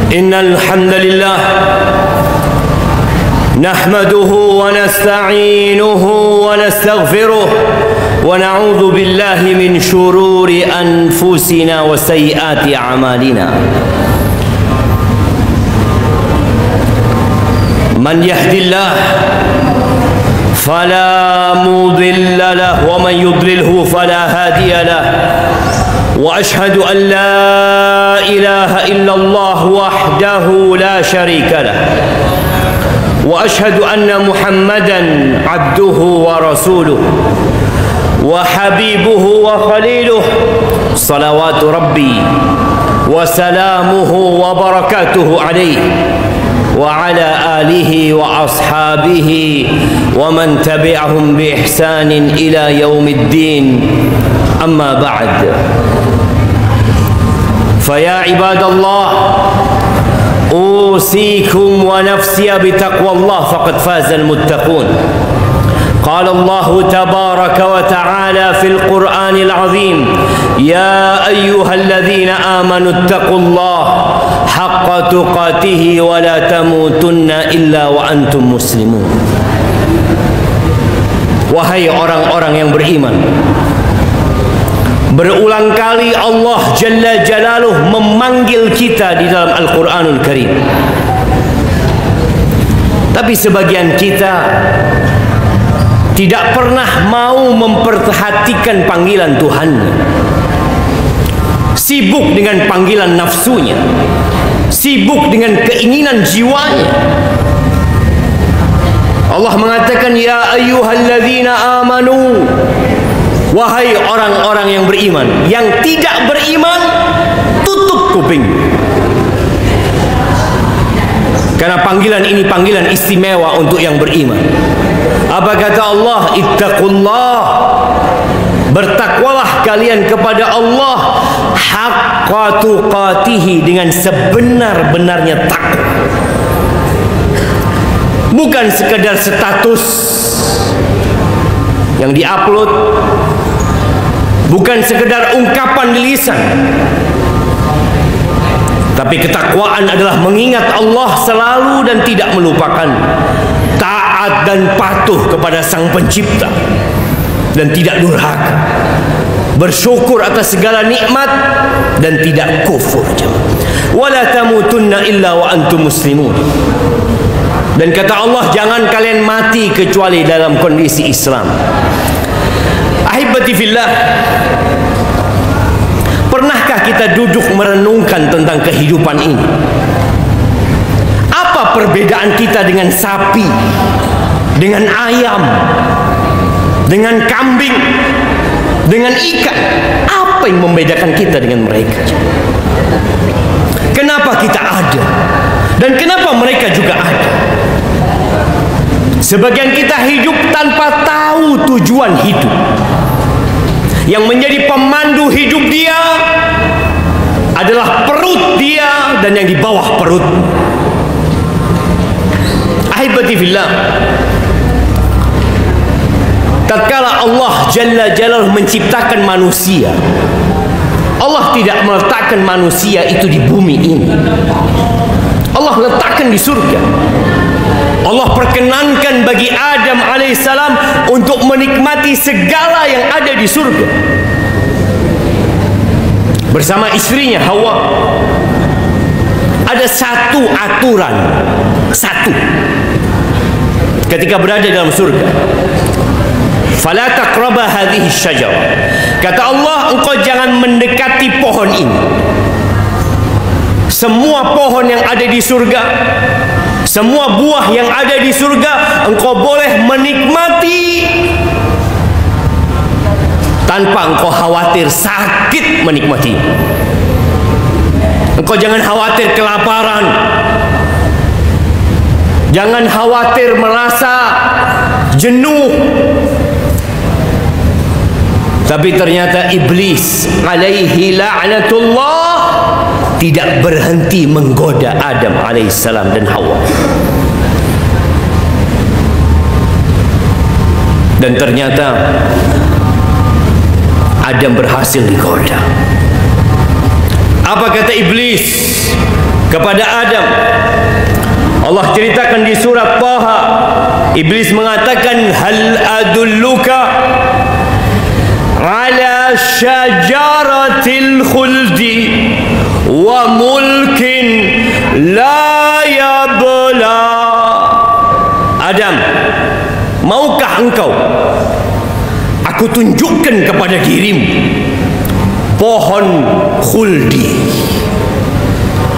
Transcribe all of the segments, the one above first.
Innal hamdalillah nahmaduhu wa nasta'inuhu wa nastaghfiruh wa na'udzu billahi min shururi anfusina wa sayyiati a'malina. Man yahdillah fala mudilla lahu wa man yudlilhu fala hadiya lahu. وأشهد أن لا إله إلا الله وحده لا شريك له وأشهد أن محمدا عبده ورسوله وحبيبه وخليله صلوات ربي وسلامه وبركاته عليه وعلى آله وأصحابه ومن تبعهم بإحسان إلى يوم الدين. أما بعد، فيا عباد الله أوصيكم ونفسي بتقوى الله فقد فاز المتقون. قال الله تبارك وتعالى في القرآن العظيم: يا أيها الذين آمنوا اتقوا الله حق تقاته ولا تموتن إلا وأنتم مسلمون. Wahai orang-orang yang beriman, berulang kali Allah Jalla Jalaluh memanggil kita di dalam Al-Quranul Karim. Tapi sebagian kita tidak pernah mau memperhatikan panggilan Tuhannya. Sibuk dengan panggilan nafsunya, sibuk dengan keinginan jiwanya. Allah mengatakan, ya ayyuhalladzina amanu, wahai orang-orang yang beriman. Yang tidak beriman, tutup kuping. Karena panggilan ini panggilan istimewa untuk yang beriman. Apa kata Allah? Ittaqullah, bertakwalah kalian kepada Allah haqqa tuqatihi, dengan sebenar-benarnya takwa. Bukan sekedar status yang diupload, bukan sekedar ungkapan di lisan, tapi ketakwaan adalah mengingat Allah selalu dan tidak melupakan, taat dan patuh kepada Sang Pencipta dan tidak durhaka, bersyukur atas segala nikmat dan tidak kufur. Wala tamutunna illa wa antum muslimun. Dan kata Allah, jangan kalian mati kecuali dalam kondisi Islam. Ahibati fillah, pernahkah kita duduk merenungkan tentang kehidupan ini? Apa perbedaan kita dengan sapi, dengan ayam, dengan kambing, dengan ikan? Apa yang membedakan kita dengan mereka? Kenapa kita ada? Dan kenapa mereka juga ada? Sebagian kita hidup tanpa tahu tujuan hidup. Yang menjadi pemandu hidup dia adalah perut dia dan yang di bawah perut. Ahibati fillah, tatkala Allah Jalla Jalaluhu menciptakan manusia, Allah tidak meletakkan manusia itu di bumi ini. Allah letakkan di surga. Allah perkenankan bagi Adam alaihissalam untuk menikmati segala yang ada di surga bersama istrinya Hawa. Ada satu aturan, satu, ketika berada dalam surga. Fala taqraba hadhihi syajarah. Kata Allah, engkau jangan mendekati pohon ini. Semua pohon yang ada di surga, semua buah yang ada di surga, engkau boleh menikmati tanpa engkau khawatir sakit menikmati. Engkau jangan khawatir kelaparan, jangan khawatir merasa jenuh. Tapi ternyata iblis alaihi la'natullah tidak berhenti menggoda Adam alaihissalam dan Hawa. Dan ternyata Adam berhasil digoda. Apa kata iblis? kepada Adam. Allah ceritakan di surat Taha, iblis mengatakan, hal adulluka ala syajaratil khuldi wa mulkin la yabla. Adam, maukah engkau aku tunjukkan kepada dirimu pohon khuldi.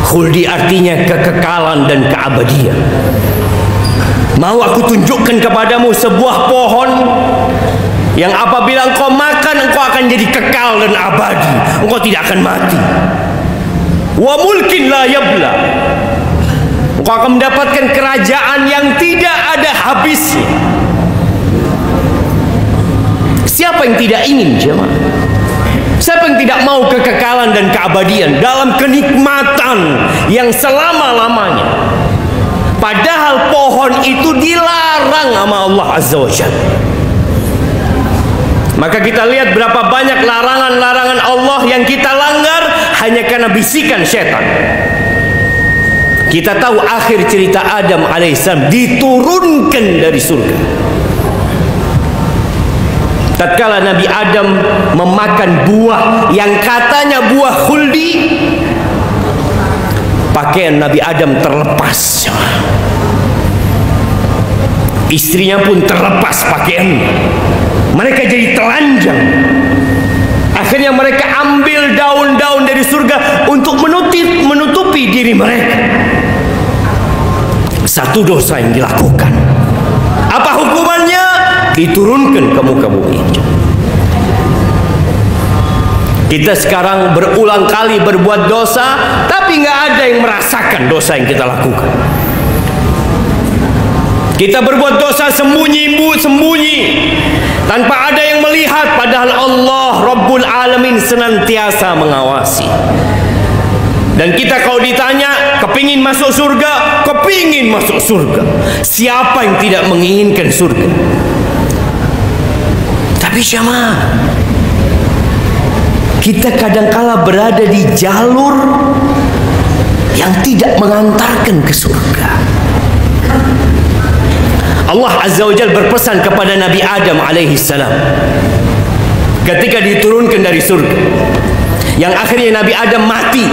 Khuldi artinya kekekalan dan keabadian. Mau aku tunjukkan kepadamu sebuah pohon yang apabila engkau makan, engkau akan jadi kekal dan abadi, engkau tidak akan mati. Wa mulkin la yabla, engkau akan mendapatkan kerajaan yang tidak ada habisnya. Siapa yang tidak ingin, jemaah? Siapa yang tidak mau kekekalan dan keabadian dalam kenikmatan yang selama-lamanya? Padahal pohon itu dilarang sama Allah Azza wa Jalla. Maka kita lihat berapa banyak larangan-larangan Allah yang kita langgar hanya karena bisikan setan. Kita tahu akhir cerita Adam alaihissalam diturunkan dari surga. Tatkala Nabi Adam memakan buah yang katanya buah khuldi, pakaian Nabi Adam terlepas, istrinya pun terlepas pakaiannya. Mereka jadi telanjang. Akhirnya mereka ambil daun-daun dari surga untuk menutupi diri mereka. Satu dosa yang dilakukan. Apa hukumannya? Diturunkan ke muka bumi. Kita sekarang berulang kali berbuat dosa, tapi nggak ada yang merasakan dosa yang kita lakukan. Kita berbuat dosa sembunyi tanpa ada yang melihat, padahal Allah Rabbul Alamin senantiasa mengawasi. Dan kita kalau ditanya kepingin masuk surga, kepingin masuk surga. Siapa yang tidak menginginkan surga? Tapi jemaah, kita kadangkala berada di jalur yang tidak mengantarkan ke surga. Allah Azza wa Jalla berpesan kepada Nabi Adam alaihi salam ketika diturunkan dari surga, yang akhirnya Nabi Adam mati,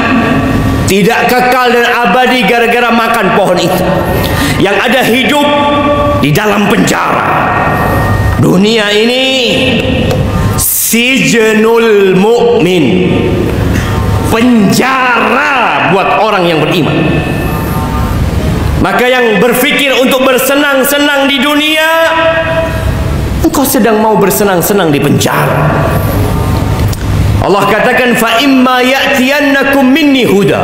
tidak kekal dan abadi gara-gara makan pohon itu. Yang ada hidup di dalam penjara. Dunia ini sijnul mu'min, penjara buat orang yang beriman. Maka yang berfikir untuk bersenang-senang di dunia, engkau sedang mau bersenang-senang di penjara. Allah katakan, fa imma ya'tiyannakum minni huda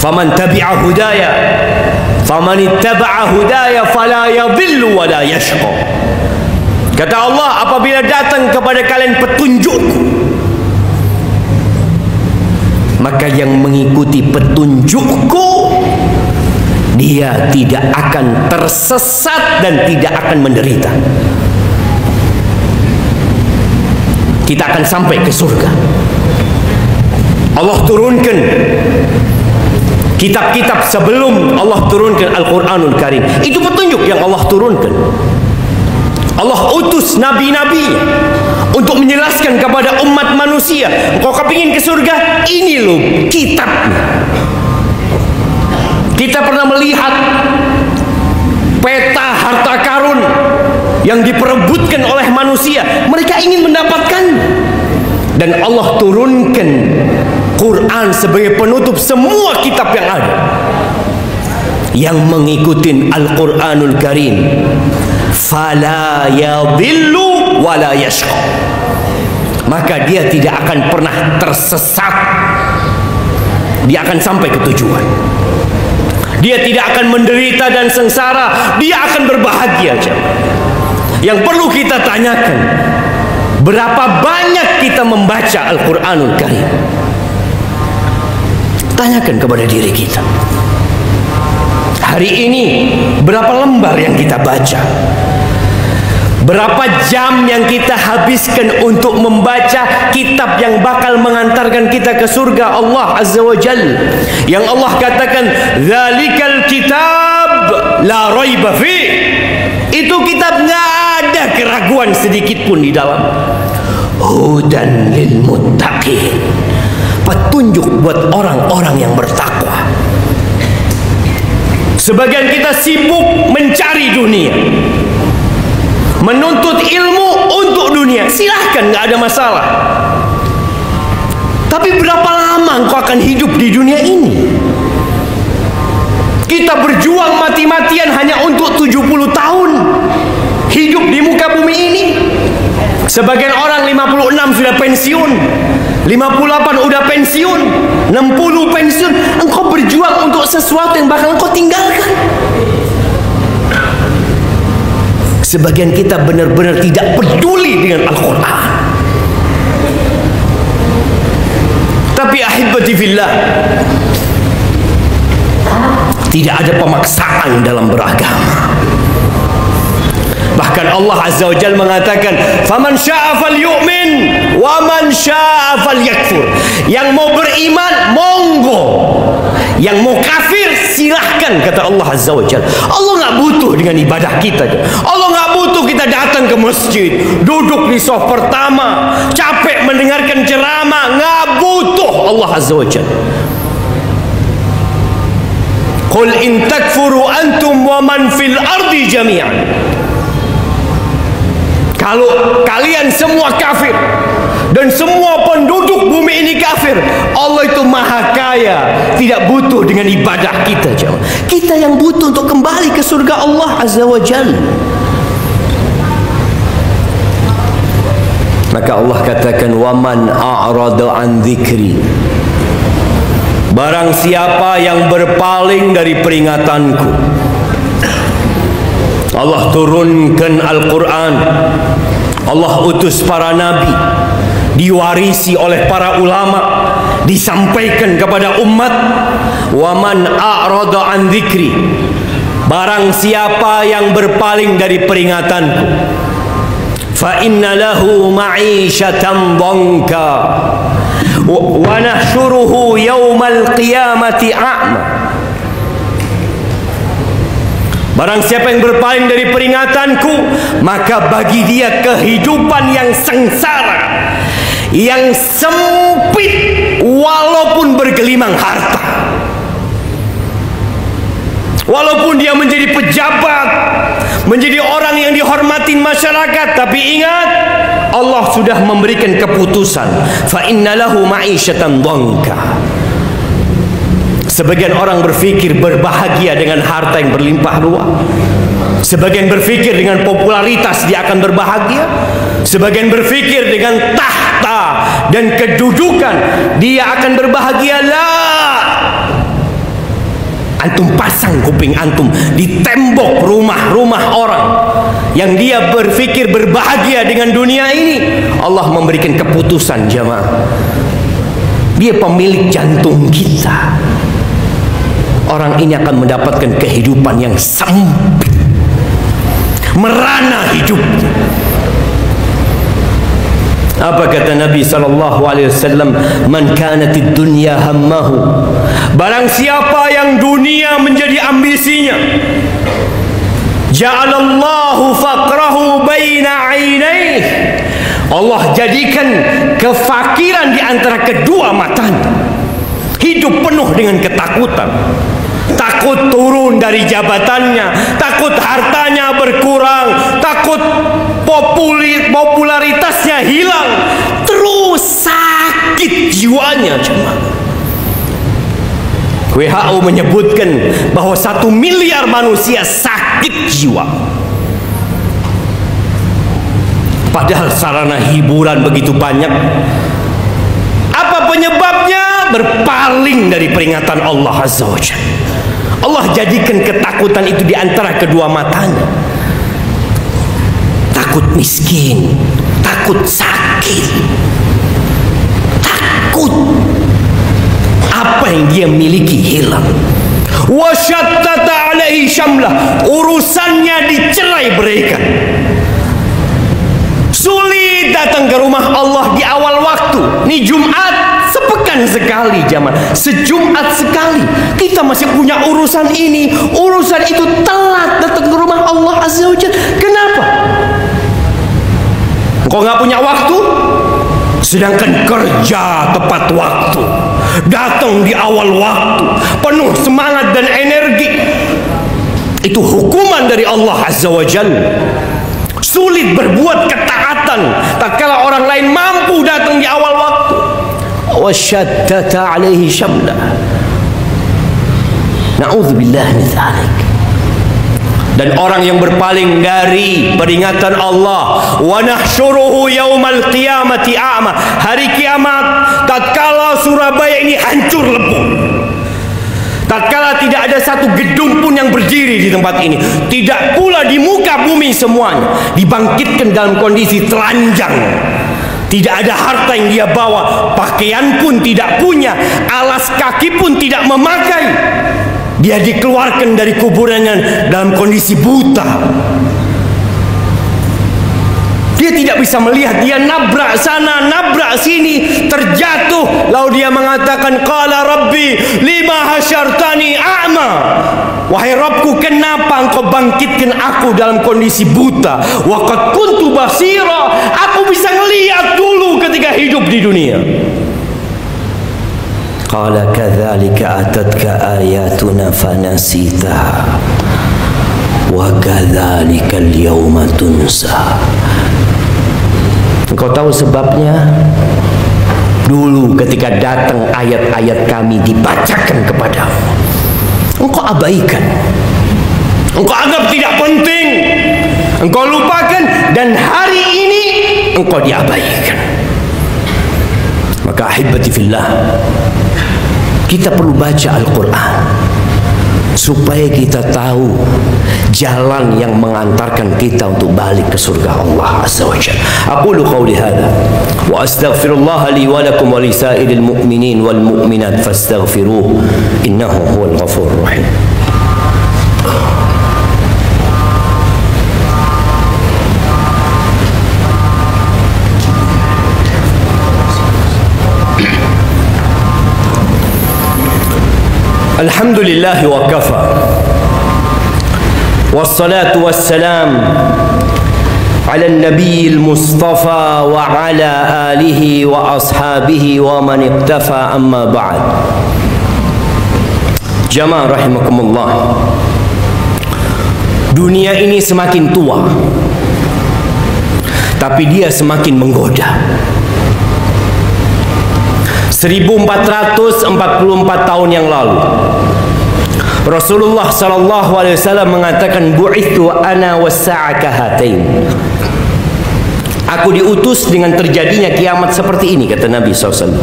faman tabi'a hudaya faman ittaba'a hudaya fala yadhillu wa la yashqa. Kata Allah, apabila datang kepada kalian petunjukku, maka yang mengikuti petunjukku, dia tidak akan tersesat dan tidak akan menderita. Kita akan sampai ke surga. Allah turunkan kitab-kitab sebelum Allah turunkan Al-Quranul Karim. Itu petunjuk yang Allah turunkan. Allah utus nabi-nabi untuk menjelaskan kepada umat manusia, kau kepingin ke surga, ini loh kitabnya. Kita pernah melihat peta harta karun yang diperebutkan oleh manusia. Mereka ingin mendapatkan, dan Allah turunkan Quran sebagai penutup semua kitab yang ada. Yang mengikuti Al-Quranul Karim, fala yadhillu wala yashqa, maka dia tidak akan pernah tersesat. Dia akan sampai ke tujuan. Dia tidak akan menderita dan sengsara. Dia akan berbahagia. Yang perlu kita tanyakan, berapa banyak kita membaca Al-Quranul Karim? Tanyakan kepada diri kita. Hari ini berapa lembar yang kita baca? Berapa jam yang kita habiskan untuk membaca kitab yang bakal mengantarkan kita ke surga Allah Azza wa Jalla, yang Allah katakan zalikal kitab la raiba fi. Itu kitab nggak ada keraguan sedikit pun di dalam. Hudan lil muttaqin, petunjuk buat orang-orang yang bertakwa. Sebagian kita sibuk mencari dunia, menuntut ilmu untuk dunia. Silahkan, nggak ada masalah. Tapi berapa lama engkau akan hidup di dunia ini? Kita berjuang mati-matian hanya untuk 70 tahun hidup di muka bumi ini. Sebagian orang 56 sudah pensiun, 58 udah pensiun, 60 pensiun. Engkau berjuang untuk sesuatu yang bakal engkau tinggalkan. Sebagian kita benar-benar tidak peduli dengan Al-Quran. Tapi ahibati fillah, tidak ada pemaksaan dalam beragama. Bahkan Allah Azza wa Jalla mengatakan, "Faman syaa'a falyu'min wa man syaa'a falyakfur." Yang mau beriman monggo, yang mau kafir silahkan, kata Allah Azza wa Jalla. Allah nggak butuh dengan ibadah kita. Allah nggak butuh kita datang ke masjid, duduk di saf pertama, capek mendengarkan ceramah. Nggak butuh Allah Azza wa Jalla. Qul in takfuru antum wa man fil ardi jami'an. Kalau kalian semua kafir dan semua penduduk bumi ini kafir, Allah itu maha kaya, tidak butuh dengan ibadah kita. Kita yang butuh untuk kembali ke surga Allah Azza wa Jalla. Maka Allah katakan, waman a'rada an dzikri, barang siapa yang berpaling dari peringatanku. Allah turunkan Al-Quran, Allah utus para nabi, diwarisi oleh para ulama, disampaikan kepada umat. Waman a'rada an dzikri, barang siapa yang berpaling dari peringatanku, fa inna lahu ma'isyatan dhanka wa nahsyuruhu yaumal qiyamati a'ma. Barang siapa yang berpaling dari peringatanku, maka bagi dia kehidupan yang sengsara, yang sempit, walaupun bergelimang harta. Walaupun dia menjadi pejabat, menjadi orang yang dihormati masyarakat, tapi ingat, Allah sudah memberikan keputusan, fa inna lahu ma'isyatan dhanka. Sebagian orang berfikir berbahagia dengan harta yang berlimpah ruah. Sebagian berfikir dengan popularitas dia akan berbahagia. Sebagian berfikir dengan tahta dan kedudukan dia akan berbahagia. Lah, antum pasang kuping antum di tembok rumah-rumah orang yang dia berfikir berbahagia dengan dunia ini. Allah memberikan keputusan, jamaah. Dia pemilik jantung kita. Orang ini akan mendapatkan kehidupan yang sempit, merana hidupnya. Apa kata Nabi SAW? Man kanatid dunya hammahu, barang siapa yang dunia menjadi ambisinya, ja'alallahu faqrahu baina 'ainaihi, Allah jadikan kefakiran di antara kedua matanya. Hidup penuh dengan ketakutan. Takut turun dari jabatannya, takut hartanya berkurang, takut popularitasnya hilang, terus sakit jiwanya. Cuma WHO menyebutkan bahwa 1 miliar manusia sakit jiwa. Padahal sarana hiburan begitu banyak. Apa penyebabnya? Berpaling dari peringatan Allah Azza wa Jalla. Allah jadikan ketakutan itu di antara kedua matanya. Takut miskin, takut sakit, takut apa yang dia miliki hilang. Wa syattata alaihi syamlah, urusannya dicerai beraikan. datang ke rumah Allah di awal waktu. Ini Jumat, sepekan sekali jamaah, sejumat sekali. Kita masih punya urusan ini, urusan itu, telat datang ke rumah Allah Azza wa Jalla. Kenapa? Engkau nggak punya waktu, sedangkan kerja tepat waktu, datang di awal waktu, penuh semangat dan energi. Itu hukuman dari Allah Azza wa Jalla. Sulit berbuat ketaatan tatkala orang lain mampu datang di awal waktu. Wasyaddata alaihi syamla. Na'udzubillah min dzalik. Dan orang yang berpaling dari peringatan Allah, wa nahsyuruhu yaumal qiyamati a'ma, hari kiamat tatkala Surabaya ini hancur lebur, tatkala tidak ada satu gedung pun yang berdiri di tempat ini, tidak pula di muka bumi semuanya, dibangkitkan dalam kondisi telanjang. Tidak ada harta yang dia bawa, pakaian pun tidak punya, alas kaki pun tidak memakai. Dia dikeluarkan dari kuburannya dalam kondisi buta. Dia tidak bisa melihat, dia nabrak sana, nabrak sini, terjatuh. Lalu dia mengatakan, qala rabbi lima hasyartani a'ma. Wahai Rabbku, kenapa engkau bangkitkan aku dalam kondisi buta? Wa qad kuntu basira, aku bisa melihat dulu ketika hidup di dunia. Qala kadzalika atatka ayatuna fanasitaha wa kadzalika al-yawma tunsa. Engkau tahu sebabnya? Dulu ketika datang ayat-ayat kami dibacakan kepadamu, engkau abaikan, engkau anggap tidak penting, engkau lupakan, dan hari ini engkau diabaikan. Maka ahibati fillah, kita perlu baca Al-Quran supaya kita tahu jalan yang mengantarkan kita untuk balik ke surga Allah Azza wa Jalla. Aqulu qawli hadha wa astaghfirullah li wa lakum wa li sa'iril mu'minin wal mu'minat fastaghfiruhu innahu huwal ghafurur rahim. Alhamdulillah wa kafa, wassalatu wassalam ala nabiyil mustafa wa ala alihi wa ashabihi wa man iqtafa, amma ba'd. Jamaah rahimakumullah, dunia ini semakin tua, tapi dia semakin menggoda. 1444 tahun yang lalu Rasulullah sallallahu alaihi wasallam mengatakan, bu'ithu ana was-sa'a kahatain. Aku diutus dengan terjadinya kiamat seperti ini, kata Nabi SAW.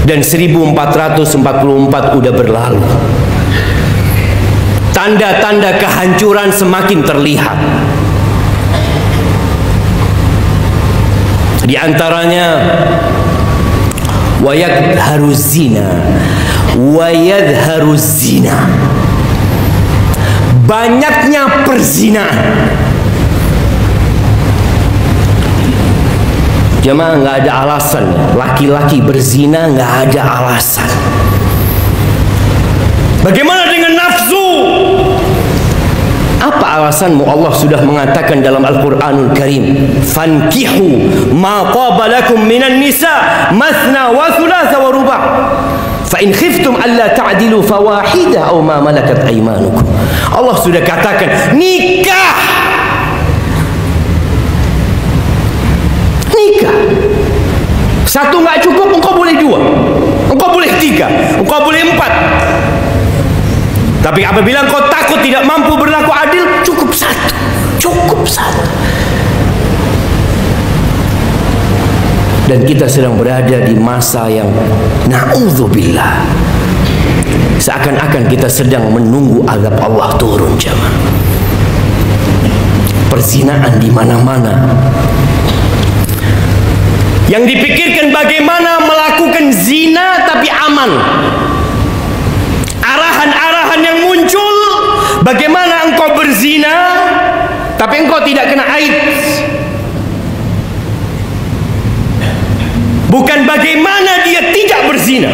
Dan 1444 udah berlalu. Tanda-tanda kehancuran semakin terlihat. Di antaranya wayadharu zina, wayadharu zina, banyaknya perzinahan. Jemaah, nggak ada alasan laki-laki berzina, nggak ada alasan. Bagaimana dengan nafsu? Apa alasanmu? Allah sudah mengatakan dalam Al-Quranul Karim, fankihu ma qaba lakum minan nisa mathna wa thulatha wa ruba' fa in khiftum alla ta'dilu fawahida aw ma malakat aymanukum. Allah sudah katakan, nikah, nikah. Satu nggak cukup, engkau boleh dua, engkau boleh tiga, engkau boleh empat. Tapi apabila engkau takut tidak mampu berlaku adil, cukup satu, cukup satu. Dan kita sedang berada di masa yang na'udzubillah, seakan-akan kita sedang menunggu azab Allah turun. Jemaah, perzinaan di mana-mana. Yang dipikirkan bagaimana melakukan zina tapi aman. Arahan-arahan yang muncul, bagaimana engkau berzina tapi engkau tidak kena AIDS. Bukan bagaimana dia tidak berzina,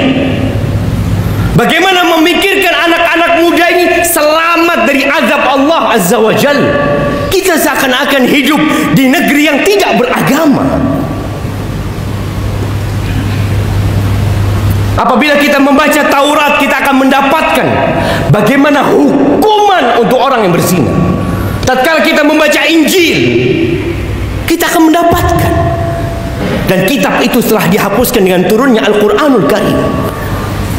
bagaimana memikirkan anak-anak muda ini selamat dari azab Allah Azza wa Jal. Kita seakan-akan hidup di negeri yang tidak beragama. Apabila kita membaca Taurat, kita akan mendapatkan bagaimana hukuman untuk orang yang berzina. Tatkala kita membaca Injil, kita akan mendapatkan. Dan kitab itu telah dihapuskan dengan turunnya Al-Quranul Karim.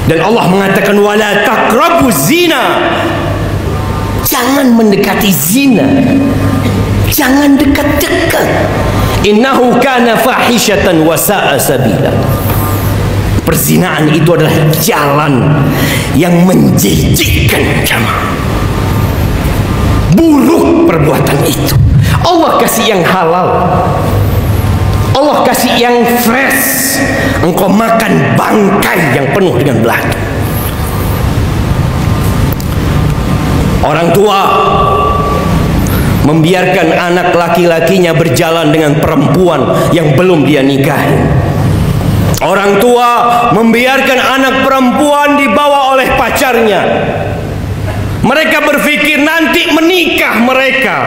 Dan Allah mengatakan, wala taqrabuz zina. Jangan mendekati zina, jangan dekat-dekat. Innahu kana fahishatan wa sa'a sabila. Perzinaan itu adalah jalan yang menjijikkan jamaah. Buruk perbuatan itu. Allah kasih yang halal, Allah kasih yang fresh. Engkau makan bangkai yang penuh dengan belatung. Orang tua membiarkan anak laki-lakinya berjalan dengan perempuan yang belum dia nikahi. Orang tua membiarkan anak perempuan dibawa oleh pacarnya. Mereka berpikir nanti menikah mereka.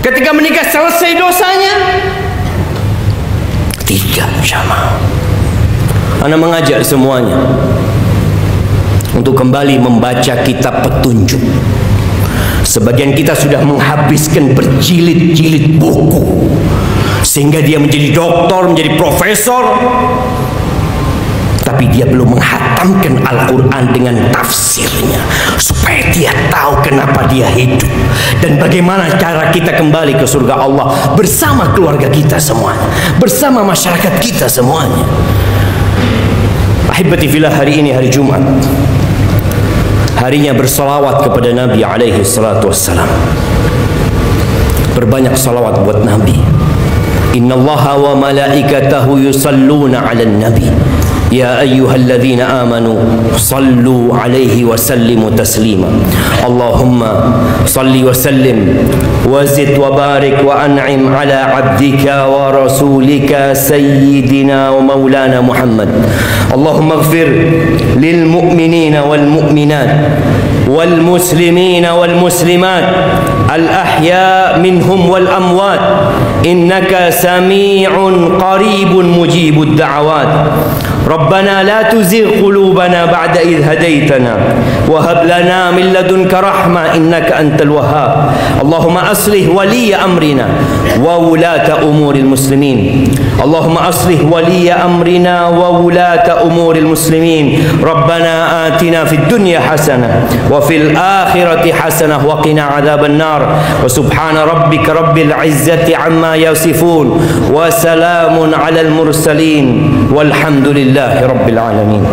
Ketika menikah selesai dosanya. Tidak, sama. Ana mengajak semuanya untuk kembali membaca kitab petunjuk. Sebagian kita sudah menghabiskan berjilid-jilid buku sehingga dia menjadi doktor, menjadi profesor, tapi dia belum menghatamkan Al-Quran dengan tafsirnya supaya dia tahu kenapa dia hidup dan bagaimana cara kita kembali ke surga Allah bersama keluarga kita semuanya, bersama masyarakat kita semuanya. Ahibati fillah, hari ini hari Jumat, harinya bersalawat kepada Nabi alaihi salatu wassalam. Berbanyak salawat buat Nabi. Innallaha wa malaikatahu yusalluna 'alan nabi. Ya ayyuhalladzina amanu sallu 'alaihi wa sallimu taslima. Allahumma salli wa sallim wa zid wa barik wa an'im 'ala 'abdika wa rasulika sayyidina wa maulana Muhammad. Allahumma ighfir lil mu'minina wal mu'minat wal muslimina wal muslimat al ahya minhum wal amwat innaka sami'un qaribun mujibud da'awat. ربنا لا تزغ قلوبنا بعد إذ هديتنا وهب لنا من لدنك رحمة إنك أنت الوهاب. اللهم أصلح ولي أمرنا وولاة أمور المسلمين. اللهم أصلح ولي أمرنا وولاة أمور المسلمين. ربنا آتنا في الدنيا حسنة وفي الآخرة حسنة وقنا عذاب النار. وسبحان ربك رب العزة عما يصفون وسلام على المرسلين والحمد لله رب العالمين.